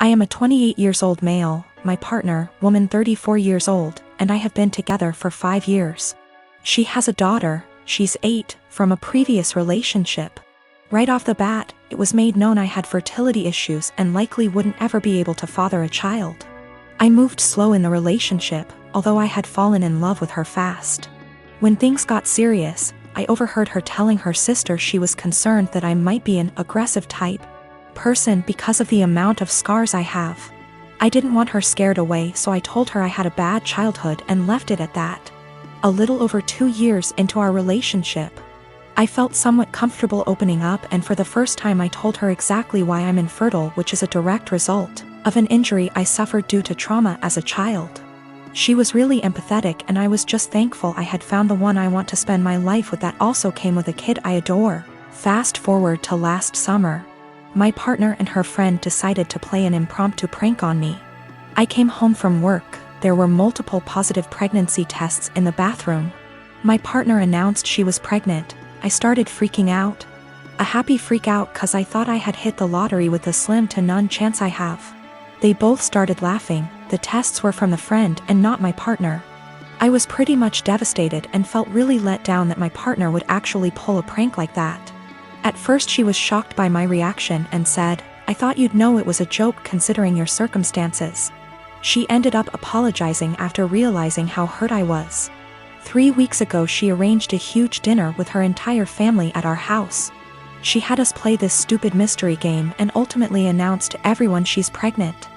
I am a 28 years old male, my partner, woman 34 years old, and I have been together for 5 years. She has a daughter, she's 8, from a previous relationship. Right off the bat, it was made known I had fertility issues and likely wouldn't ever be able to father a child. I moved slow in the relationship, although I had fallen in love with her fast. When things got serious, I overheard her telling her sister she was concerned that I might be an aggressive type person because of the amount of scars I have. I didn't want her scared away, so I told her I had a bad childhood and left it at that. A little over 2 years into our relationship, I felt somewhat comfortable opening up, and for the first time I told her exactly why I'm infertile, which is a direct result of an injury I suffered due to trauma as a child. She was really empathetic, and I was just thankful I had found the one I want to spend my life with that also came with a kid I adore. Fast forward to last summer. My partner and her friend decided to play an impromptu prank on me. I came home from work. There were multiple positive pregnancy tests in the bathroom. My partner announced she was pregnant. I started freaking out. A happy freak out cause I thought I had hit the lottery with the slim to none chance I have. They both started laughing. The tests were from the friend and not my partner. I was pretty much devastated and felt really let down that my partner would actually pull a prank like that. At first she was shocked by my reaction and said, "I thought you'd know it was a joke considering your circumstances." She ended up apologizing after realizing how hurt I was. 3 weeks ago she arranged a huge dinner with her entire family at our house. She had us play this stupid mystery game and ultimately announced to everyone she's pregnant.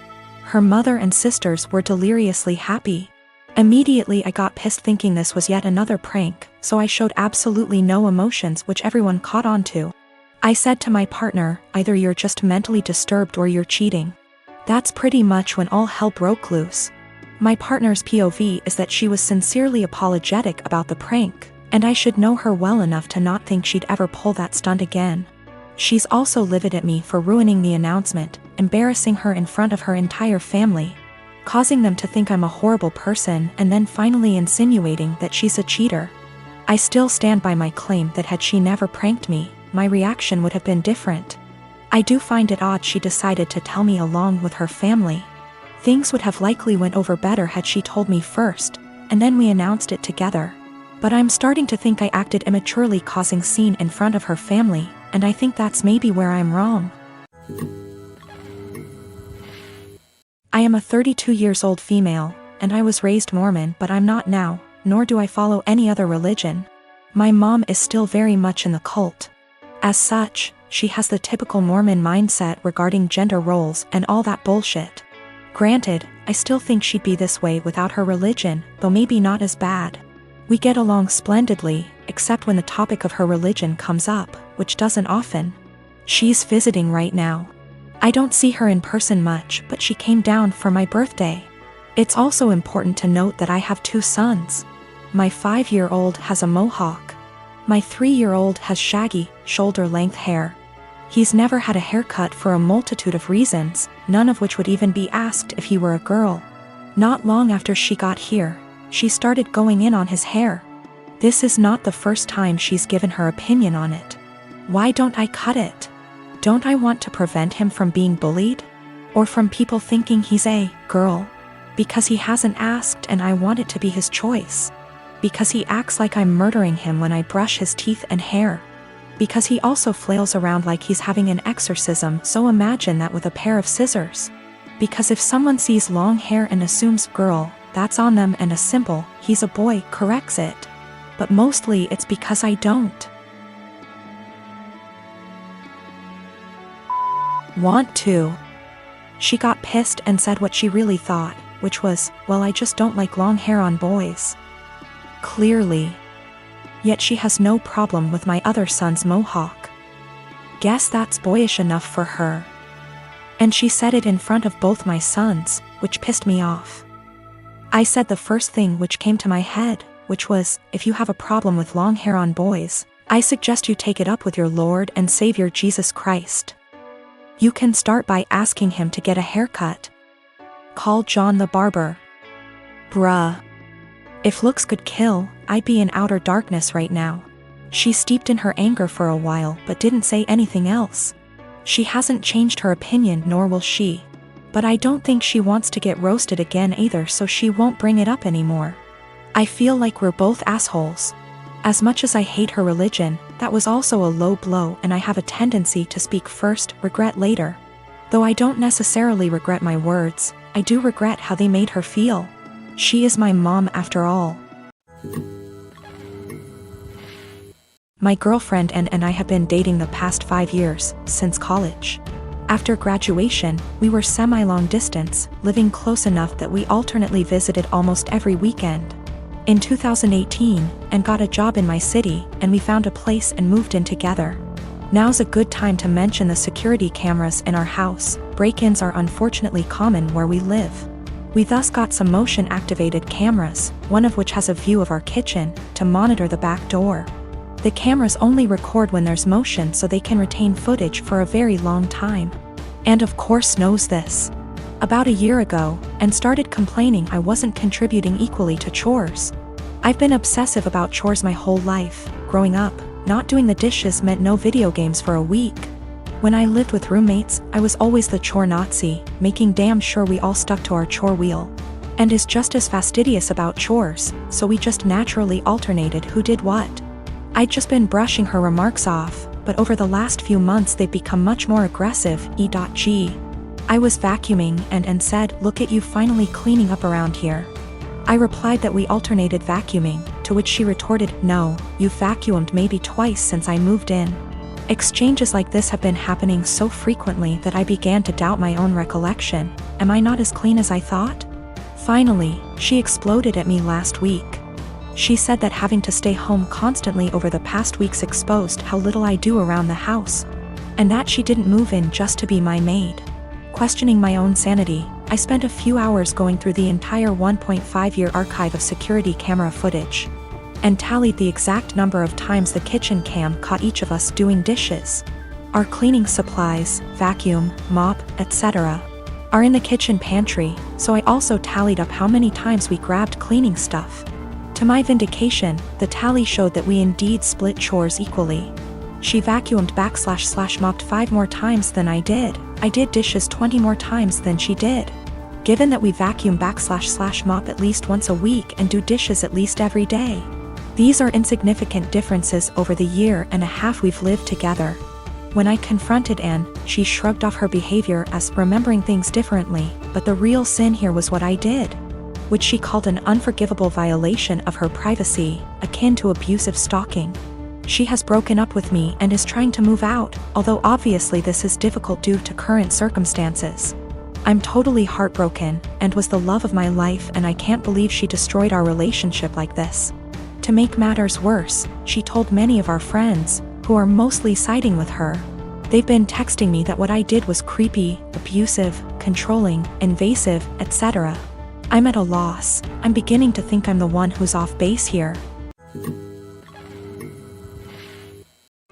Her mother and sisters were deliriously happy. Immediately I got pissed thinking this was yet another prank, so I showed absolutely no emotions, which everyone caught on to. I said to my partner, "Either you're just mentally disturbed or you're cheating." That's pretty much when all hell broke loose. My partner's POV is that she was sincerely apologetic about the prank, and I should know her well enough to not think she'd ever pull that stunt again. She's also livid at me for ruining the announcement, embarrassing her in front of her entire family, causing them to think I'm a horrible person, and then finally insinuating that she's a cheater. I still stand by my claim that had she never pranked me, my reaction would have been different. I do find it odd she decided to tell me along with her family. Things would have likely went over better had she told me first, and then we announced it together. But I'm starting to think I acted immaturely causing scene in front of her family, and I think that's maybe where I'm wrong. I am a 32 years old female, and I was raised Mormon, but I'm not now, nor do I follow any other religion. My mom is still very much in the cult. As such, she has the typical Mormon mindset regarding gender roles and all that bullshit. Granted, I still think she'd be this way without her religion, though maybe not as bad. We get along splendidly, except when the topic of her religion comes up, which doesn't often. She's visiting right now. I don't see her in person much, but she came down for my birthday. It's also important to note that I have 2 sons. My 5-year-old has a mohawk. My 3-year-old has shaggy, shoulder-length hair. He's never had a haircut for a multitude of reasons, none of which would even be asked if he were a girl. Not long after she got here, she started going in on his hair. This is not the first time she's given her opinion on it. Why don't I cut it? Don't I want to prevent him from being bullied? Or from people thinking he's a girl? Because he hasn't asked and I want it to be his choice. Because he acts like I'm murdering him when I brush his teeth and hair. Because he also flails around like he's having an exorcism, so imagine that with a pair of scissors. Because if someone sees long hair and assumes girl, that's on them, and a simple, he's a boy, corrects it. But mostly it's because I don't want to. She got pissed and said what she really thought, which was, well, I just don't like long hair on boys. Clearly. Yet she has no problem with my other son's mohawk. Guess that's boyish enough for her. And she said it in front of both my sons, which pissed me off. I said the first thing which came to my head, which was, if you have a problem with long hair on boys, I suggest you take it up with your Lord and Savior Jesus Christ. You can start by asking him to get a haircut. Call John the barber. Bruh. If looks could kill, I'd be in outer darkness right now. She steeped in her anger for a while but didn't say anything else. She hasn't changed her opinion, nor will she. But I don't think she wants to get roasted again either, so she won't bring it up anymore. I feel like we're both assholes. As much as I hate her religion, that was also a low blow, and I have a tendency to speak first, regret later. Though I don't necessarily regret my words, I do regret how they made her feel. She is my mom after all. My girlfriend and I have been dating the past 5 years, since college. After graduation, we were semi-long distance, living close enough that we alternately visited almost every weekend. In 2018, and got a job in my city, and we found a place and moved in together. Now's a good time to mention the security cameras in our house. Break-ins are unfortunately common where we live. We thus got some motion-activated cameras, one of which has a view of our kitchen, to monitor the back door. The cameras only record when there's motion so they can retain footage for a very long time. And of course knows this. About a year ago, and started complaining I wasn't contributing equally to chores. I've been obsessive about chores my whole life. Growing up, not doing the dishes meant no video games for a week. When I lived with roommates, I was always the chore Nazi, making damn sure we all stuck to our chore wheel. And is just as fastidious about chores, so we just naturally alternated who did what. I'd just been brushing her remarks off, but over the last few months they've become much more aggressive. E.g. I was vacuuming and said, "Look at you finally cleaning up around here." I replied that we alternated vacuuming, to which she retorted, "No, you've vacuumed maybe twice since I moved in." Exchanges like this have been happening so frequently that I began to doubt my own recollection. Am I not as clean as I thought? Finally, she exploded at me last week. She said that having to stay home constantly over the past weeks exposed how little I do around the house, and that she didn't move in just to be my maid. Questioning my own sanity, I spent a few hours going through the entire 1.5-year archive of security camera footage, and tallied the exact number of times the kitchen cam caught each of us doing dishes. Our cleaning supplies, vacuum, mop, etc., are in the kitchen pantry, so I also tallied up how many times we grabbed cleaning stuff. To my vindication, the tally showed that we indeed split chores equally. She vacuumed / mopped 5 more times than I did. I did dishes 20 more times than she did. Given that we vacuum / mop at least once a week and do dishes at least every day, these are insignificant differences over the year and a half we've lived together. When I confronted Anne, she shrugged off her behavior as remembering things differently, but the real sin here was what I did, which she called an unforgivable violation of her privacy, akin to abusive stalking. She has broken up with me and is trying to move out, although obviously this is difficult due to current circumstances. I'm totally heartbroken, and was the love of my life, and I can't believe she destroyed our relationship like this. To make matters worse, she told many of our friends, who are mostly siding with her. They've been texting me that what I did was creepy, abusive, controlling, invasive, etc. I'm at a loss. I'm beginning to think I'm the one who's off base here.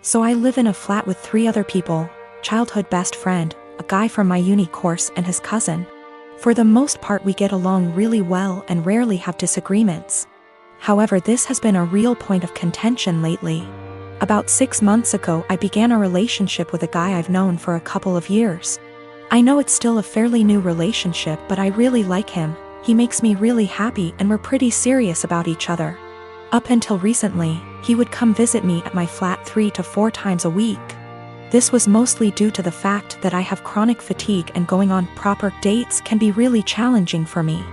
So I live in a flat with 3 other people, childhood best friend, a guy from my uni course, and his cousin. For the most part we get along really well and rarely have disagreements. However, this has been a real point of contention lately. About 6 months ago I began a relationship with a guy I've known for a couple of years. I know it's still a fairly new relationship, but I really like him. He makes me really happy and we're pretty serious about each other. Up until recently, he would come visit me at my flat 3 to 4 times a week. This was mostly due to the fact that I have chronic fatigue and going on proper dates can be really challenging for me.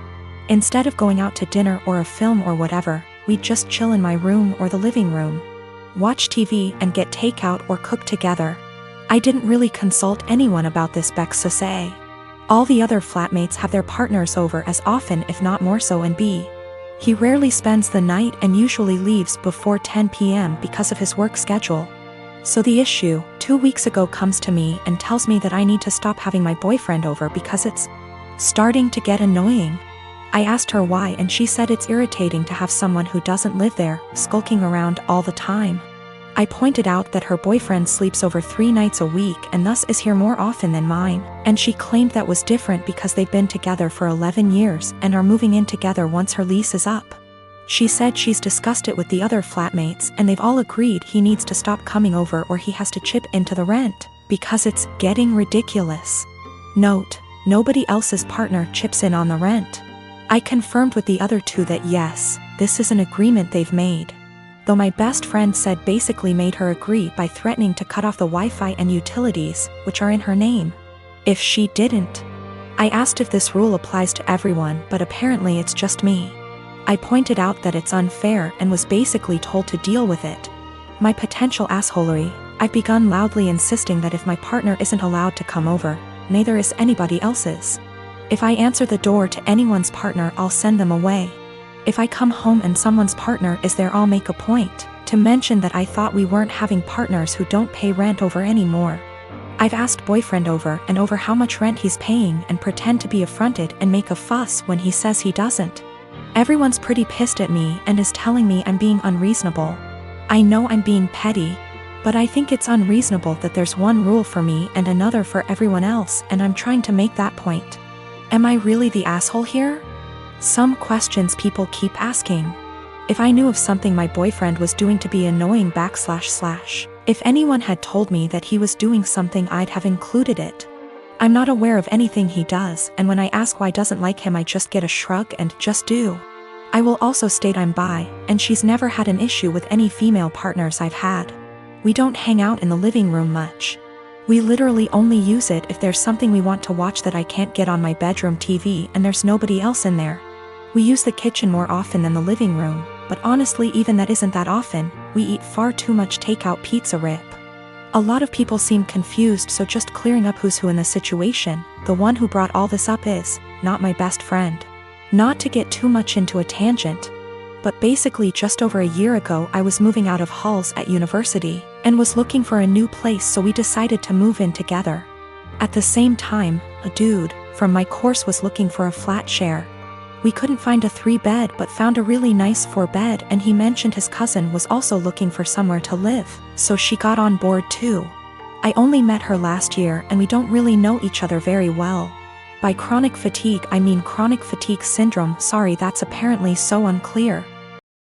Instead of going out to dinner or a film or whatever, we'd just chill in my room or the living room, watch TV and get takeout or cook together. I didn't really consult anyone about this, Bex say. All the other flatmates have their partners over as often if not more so, and B, he rarely spends the night and usually leaves before 10 p.m. because of his work schedule. So the issue, 2 weeks ago, comes to me and tells me that I need to stop having my boyfriend over because it's starting to get annoying. I asked her why and she said it's irritating to have someone who doesn't live there skulking around all the time. I pointed out that her boyfriend sleeps over 3 nights a week and thus is here more often than mine, and she claimed that was different because they've been together for 11 years and are moving in together once her lease is up. She said she's discussed it with the other flatmates and they've all agreed he needs to stop coming over or he has to chip into the rent, because it's getting ridiculous. Note: Nobody else's partner chips in on the rent. I confirmed with the other two that yes, this is an agreement they've made. Though my best friend said basically made her agree by threatening to cut off the Wi-Fi and utilities, which are in her name, if she didn't. I asked if this rule applies to everyone, but apparently it's just me. I pointed out that it's unfair and was basically told to deal with it. My potential assholery, I've begun loudly insisting that if my partner isn't allowed to come over, neither is anybody else's. If I answer the door to anyone's partner, I'll send them away. If I come home and someone's partner is there, I'll make a point to mention that I thought we weren't having partners who don't pay rent over anymore. I've asked boyfriend over and over how much rent he's paying and pretend to be affronted and make a fuss when he says he doesn't. Everyone's pretty pissed at me and is telling me I'm being unreasonable. I know I'm being petty, but I think it's unreasonable that there's one rule for me and another for everyone else, and I'm trying to make that point. Am I really the asshole here? Some questions people keep asking. If I knew of something my boyfriend was doing to be annoying // if anyone had told me that he was doing something, I'd have included it. I'm not aware of anything he does, and when I ask why doesn't like him, I just get a shrug and just do. I will also state I'm bi, and she's never had an issue with any female partners I've had. We don't hang out in the living room much. We literally only use it if there's something we want to watch that I can't get on my bedroom TV and there's nobody else in there. We use the kitchen more often than the living room, but honestly even that isn't that often. We eat far too much takeout pizza rip. A lot of people seem confused, so just clearing up who's who in the situation. The one who brought all this up is not my best friend. Not to get too much into a tangent, but basically just over a year ago I was moving out of halls at university and was looking for a new place, so we decided to move in together. At the same time, a dude from my course was looking for a flat share. We couldn't find a 3-bed but found a really nice 4-bed, and he mentioned his cousin was also looking for somewhere to live, so she got on board too. I only met her last year and we don't really know each other very well. By chronic fatigue I mean chronic fatigue syndrome. Sorry, that's apparently so unclear.